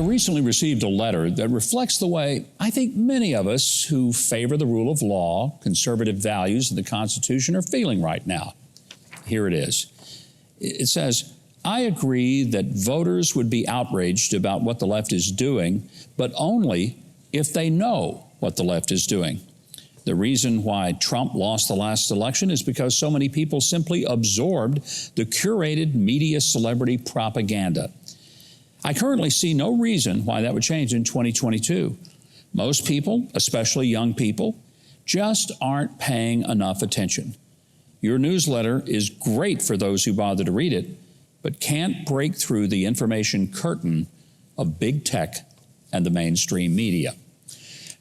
recently received a letter that reflects the way I think many of us who favor the rule of law, conservative values, and the Constitution are feeling right now. Here it is. It says, I agree that voters would be outraged about what the left is doing, but only if they know what the left is doing. The reason why Trump lost the last election is because so many people simply absorbed the curated media celebrity propaganda. I currently see no reason why that would change in 2022. Most people, especially young people, just aren't paying enough attention. Your newsletter is great for those who bother to read it, but can't break through the information curtain of big tech and the mainstream media.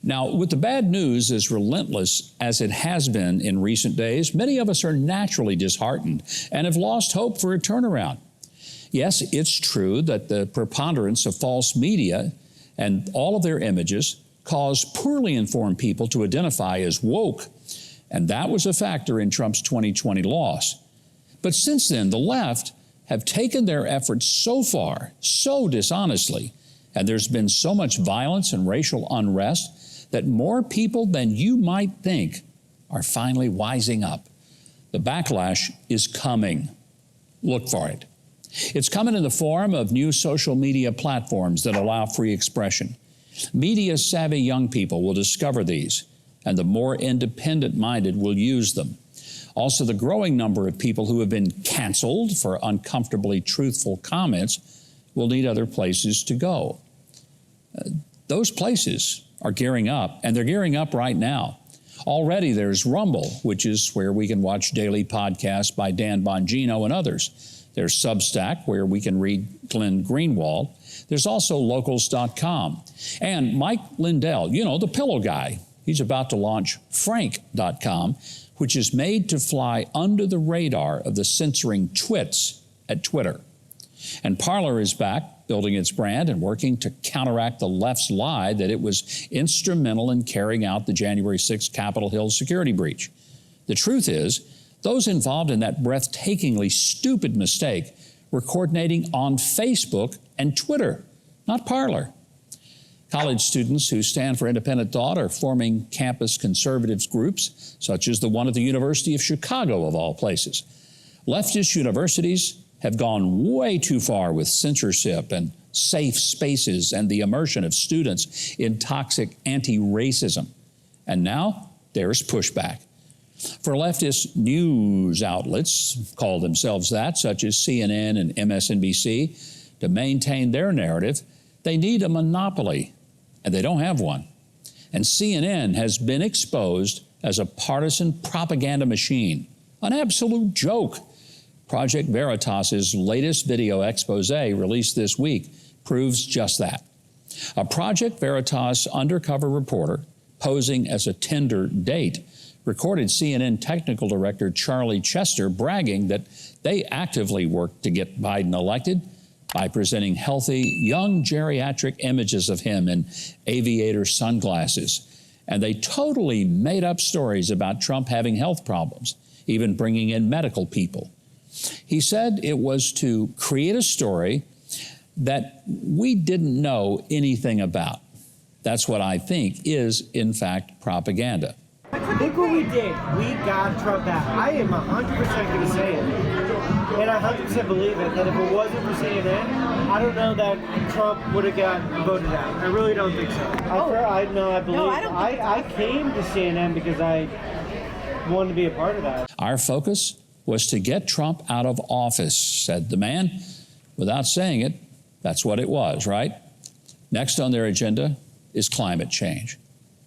Now, with the bad news as relentless as it has been in recent days, many of us are naturally disheartened and have lost hope for a turnaround. Yes, it's true that the preponderance of false media and all of their images cause poorly informed people to identify as woke, and that was a factor in Trump's 2020 loss. But since then, the left have taken their efforts so far, so dishonestly, and there's been so much violence and racial unrest that more people than you might think are finally wising up. The backlash is coming. Look for it. It's coming in the form of new social media platforms that allow free expression. Media-savvy young people will discover these, and the more independent-minded will use them. Also, the growing number of people who have been canceled for uncomfortably truthful comments will need other places to go. Those places are gearing up, and they're gearing up right now. Already there's Rumble, which is where we can watch daily podcasts by Dan Bongino and others. There's Substack, where we can read Glenn Greenwald. There's also Locals.com. And Mike Lindell, you know, the pillow guy, he's about to launch Frank.com, which is made to fly under the radar of the censoring twits at Twitter. And Parler is back, building its brand and working to counteract the left's lie that it was instrumental in carrying out the January 6th Capitol Hill security breach. The truth is, those involved in that breathtakingly stupid mistake were coordinating on Facebook and Twitter, not Parler. College students who stand for independent thought are forming campus conservatives groups, such as the one at the University of Chicago, of all places. Leftist universities have gone way too far with censorship and safe spaces and the immersion of students in toxic anti-racism. And now there's pushback. For leftist news outlets, call themselves that, such as CNN and MSNBC, to maintain their narrative, they need a monopoly, and they don't have one. And CNN has been exposed as a partisan propaganda machine, an absolute joke. Project Veritas's latest video expose released this week proves just that. A Project Veritas undercover reporter posing as a Tinder date recorded CNN technical director Charlie Chester bragging that they actively worked to get Biden elected by presenting healthy, young geriatric images of him in aviator sunglasses. And they totally made up stories about Trump having health problems, even bringing in medical people. He said it was to create a story that we didn't know anything about. That's what I think is, in fact, propaganda. Look what we did. We got Trump out. I am 100% going to say it. And I 100% believe it, that if it wasn't for CNN, I don't know that Trump would have got voted out. I really don't think so. I believe. I came to CNN because I wanted to be a part of that. Our focus was to get Trump out of office, said the man. Without saying it, that's what it was, right? Next on their agenda is climate change.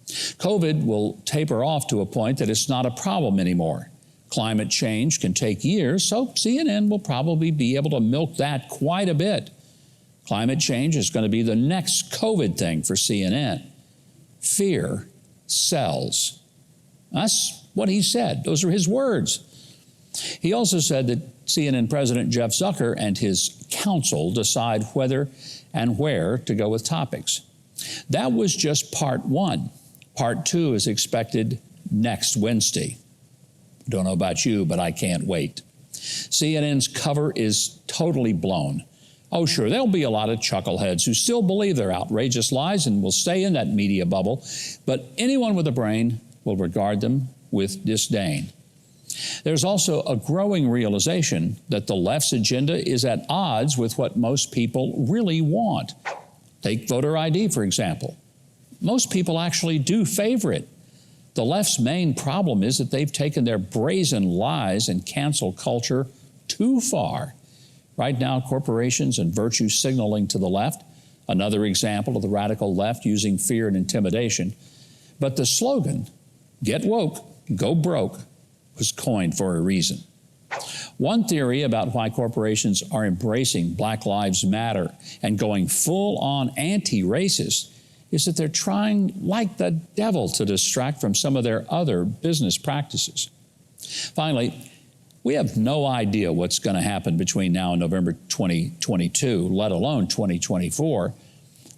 COVID will taper off to a point that it's not a problem anymore. Climate change can take years, so CNN will probably be able to milk that quite a bit. Climate change is going to be the next COVID thing for CNN. Fear sells. That's what he said. Those are his words. He also said that CNN President Jeff Zucker and his counsel decide whether and where to go with topics. That was just part one. Part two is expected next Wednesday. Don't know about you, but I can't wait. CNN's cover is totally blown. Oh, sure, there'll be a lot of chuckleheads who still believe their outrageous lies and will stay in that media bubble, but anyone with a brain will regard them with disdain. There's also a growing realization that the left's agenda is at odds with what most people really want. Take voter ID, for example. Most people actually do favor it. The left's main problem is that they've taken their brazen lies and cancel culture too far. Right now, corporations and virtue signaling to the left, another example of the radical left using fear and intimidation. But the slogan, "Get woke, go broke," was coined for a reason. One theory about why corporations are embracing Black Lives Matter and going full-on anti-racist is that they're trying, like the devil, to distract from some of their other business practices. Finally, we have no idea what's going to happen between now and November 2022, let alone 2024,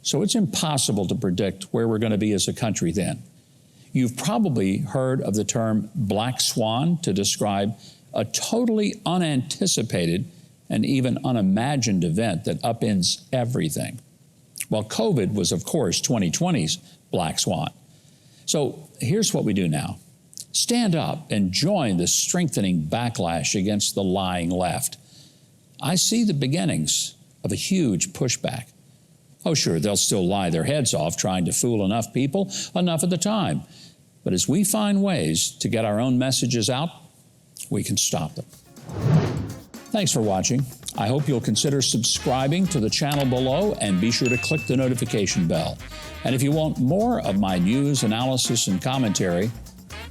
so it's impossible to predict where we're going to be as a country then. You've probably heard of the term black swan to describe a totally unanticipated and even unimagined event that upends everything. Well, COVID was, of course, 2020's black swan. So here's what we do now. Stand up and join the strengthening backlash against the lying left. I see the beginnings of a huge pushback. Oh, sure, they'll still lie their heads off trying to fool enough people enough at the time. But as we find ways to get our own messages out, we can stop them. Thanks for watching. I hope you'll consider subscribing to the channel below and be sure to click the notification bell. And if you want more of my news, analysis, and commentary,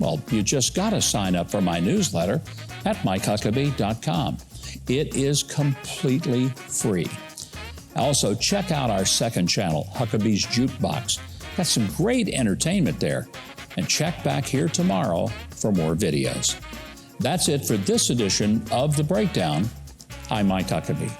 well, you just got to sign up for my newsletter at MikeHuckabee.com. It is completely free. Also, check out our second channel, Huckabee's Jukebox. Got some great entertainment there. And check back here tomorrow for more videos. That's it for this edition of The Breakdown. I'm Mike Huckabee.